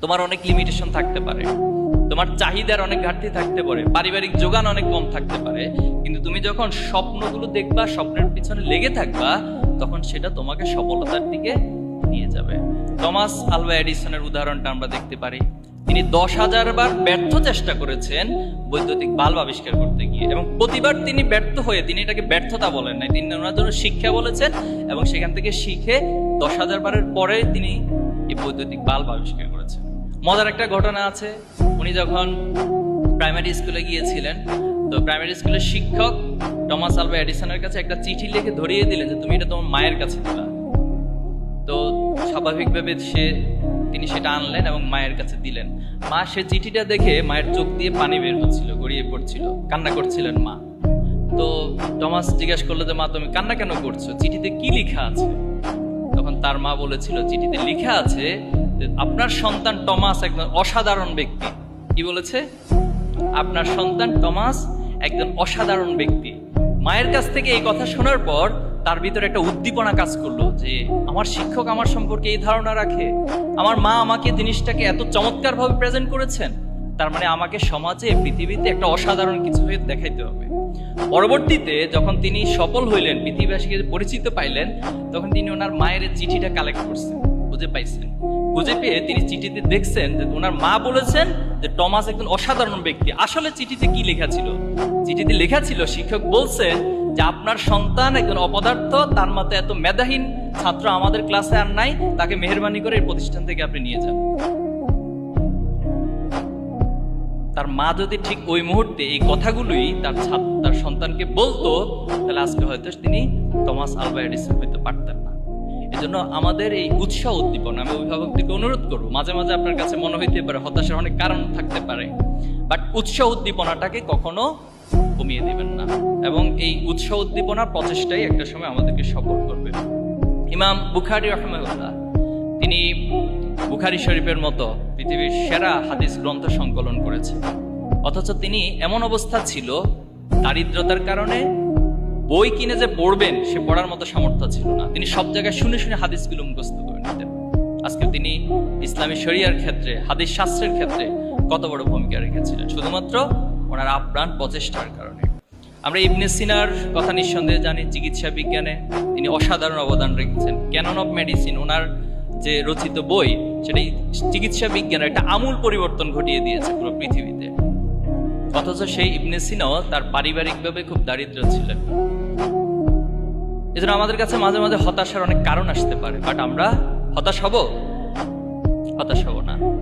তোমার অনেক লিমিটেশন থাকতে পারে, তোমার চাহিদার অনেক ঘাটতি থাকতে পারে, পারিবারিক যোগান অনেক কম থাকতে পারে, কিন্তু তুমি যখন স্বপ্নগুলো দেখবা, স্বপ্নের পিছনে লেগে থাকবা, তখন সেটা তোমাকে সফলতার দিকে নিয়ে যাবে। টমাস আলভা এডিসনের উদাহরণটা আমরা দেখতে পারি। তিনি 10,000 বার ব্যর্থ চেষ্টা করেছেন বৈদ্যুতিক বাল্ব আবিষ্কার করতে গিয়ে, এবং প্রতিবার তিনি ব্যর্থ হয়ে, তিনি এটাকে ব্যর্থতা বলেন নাই, তিনি ওনার জন্য শিক্ষা বলেছেন, এবং সেখান থেকে শিখে 10,000 বারের পরে তিনি এই বৈদ্যুতিক বাল্ব আবিষ্কার করেছেন। মজার একটা ঘটনা আছে, উনি যখন প্রাইমারি স্কুলে গিয়েছিলেন, তো প্রাইমারি স্কুলের শিক্ষক টমাস আলভা এডিসনের কাছে একটা চিঠি লিখে ধরিয়ে দিলেন যে তুমি এটা তোমার মায়ের কাছে দিবা। তো স্বাভাবিকভাবে তিনি সেটা আনলেন এবং মায়ের কাছে দিলেন। মা সে চিঠিটা দেখে মায়ের চোখ দিয়ে পানি বের হচ্ছিল, গড়িয়ে পড়ছিল, কান্না করছিলেন মা। তো টমাস জিজ্ঞাসা করলো যে মা তুমি কান্না কেন করছো, চিঠিতে কি লেখা আছে? তখন তার মা বলেছিল চিঠিতে লেখা আছে যে আপনার সন্তান টমাস একজন অসাধারণ ব্যক্তি। কি বলেছে? আপনার সন্তান টমাস একজন অসাধারণ ব্যক্তি। মায়ের কাছ থেকে এই কথা শোনার পর তার ভিতরে একটা উদ্দীপনা কাজ করলো যে আমার শিক্ষক আমার সম্পর্কে এই ধারণা রাখে, আমার মা আমাকে জিনিসটাকে এত চমৎকারভাবে প্রেজেন্ট করেছেন, তার মানে আমাকে সমাজে, পৃথিবীতে একটা অসাধারণ কিছু হয়ে দেখাইতে হবে। পরবর্তীতে যখন তিনি সফল হইলেন, পৃথিবীবাসীকে পরিচিত পাইলেন, তখন তিনি ওনার মায়ের চিঠিটা কালেক্ট করছেন, খুঁজে পাইছেন। খুঁজে পেয়ে তিনি চিঠিতে দেখছেন যে ওনার মা বলেছেন যে টমাস একজন অসাধারণ ব্যক্তি। আসলে চিঠিতে কি লেখা ছিল? চিঠিতে লেখা ছিল, শিক্ষক বলছেন যে আপনার সন্তান একজন অপদার্থ, তার মতো এত মেধাহীন ছাত্র আমাদের ক্লাসে আর নাই, তাকে মেহেরবানি করে এই প্রতিষ্ঠান থেকে আপনি নিয়ে যান। তার মা যদি ঠিক ওই মুহূর্তে এই কথাগুলোই তার সন্তানকে বলতো, তাহলে আজকে হয়তো তিনি টমাস আলভা এডিসন হইতে পারতেন না। এজন্য আমাদের এই উৎসাহ উদ্দীপনা, আমি অভিভাবকদেরকে অনুরোধ করবো, মাঝে মাঝে আপনার কাছে মনে হইতে পারে হতাশার অনেক কারণ থাকতে পারে, বাট উৎসাহ উদ্দীপনাটাকে কখনো কমিয়ে দিবেন না, এবং এই উৎসাহ উদ্দীপনার প্রচেষ্টাই একটা সময় আমাদেরকে সফল করবে। ইমাম বুখারী রাহিমাহুল্লাহ, তিনি বুখারী শরীফের মতো পৃথিবীর সেরা হাদিস গ্রন্থ সংকলন করেছেন, অথচ তিনি এমন অবস্থা ছিল, দারিদ্রতার কারণে বই কিনে যে পড়বেন সে পড়ার মতো সামর্থ্য ছিল না। তিনি সব জায়গায় শুনে শুনে হাদিসগুলো মুখস্থ করে নিতেন। আজকে তিনি ইসলামী শরিয়ার ক্ষেত্রে, হাদিস শাস্ত্রের ক্ষেত্রে কত বড় ভূমিকা রেখেছিলেন, শুধুমাত্র ওনার আপ্রাণ প্রচেষ্টার কারণে। আমরা ইবনে সিনার কথা নিঃসন্দেহে জানি, চিকিৎসা বিজ্ঞানে তিনি অসাধারণ অবদান রেখেছেন। ক্যানন অফ মেডিসিন, ওনার যে রচিত বই, সেটাই চিকিৎসা বিজ্ঞানের একটা আমূল পরিবর্তন ঘটিয়ে দিয়েছে পুরো পৃথিবীতে। অথচ সেই ইবনে সিনাও তার পারিবারিকভাবে খুব দারিদ্র ছিলেন। এজন্য আমাদের কাছে মাঝে মাঝে হতাশার অনেক কারণ আসতে পারে, বাট আমরা হতাশ হব না।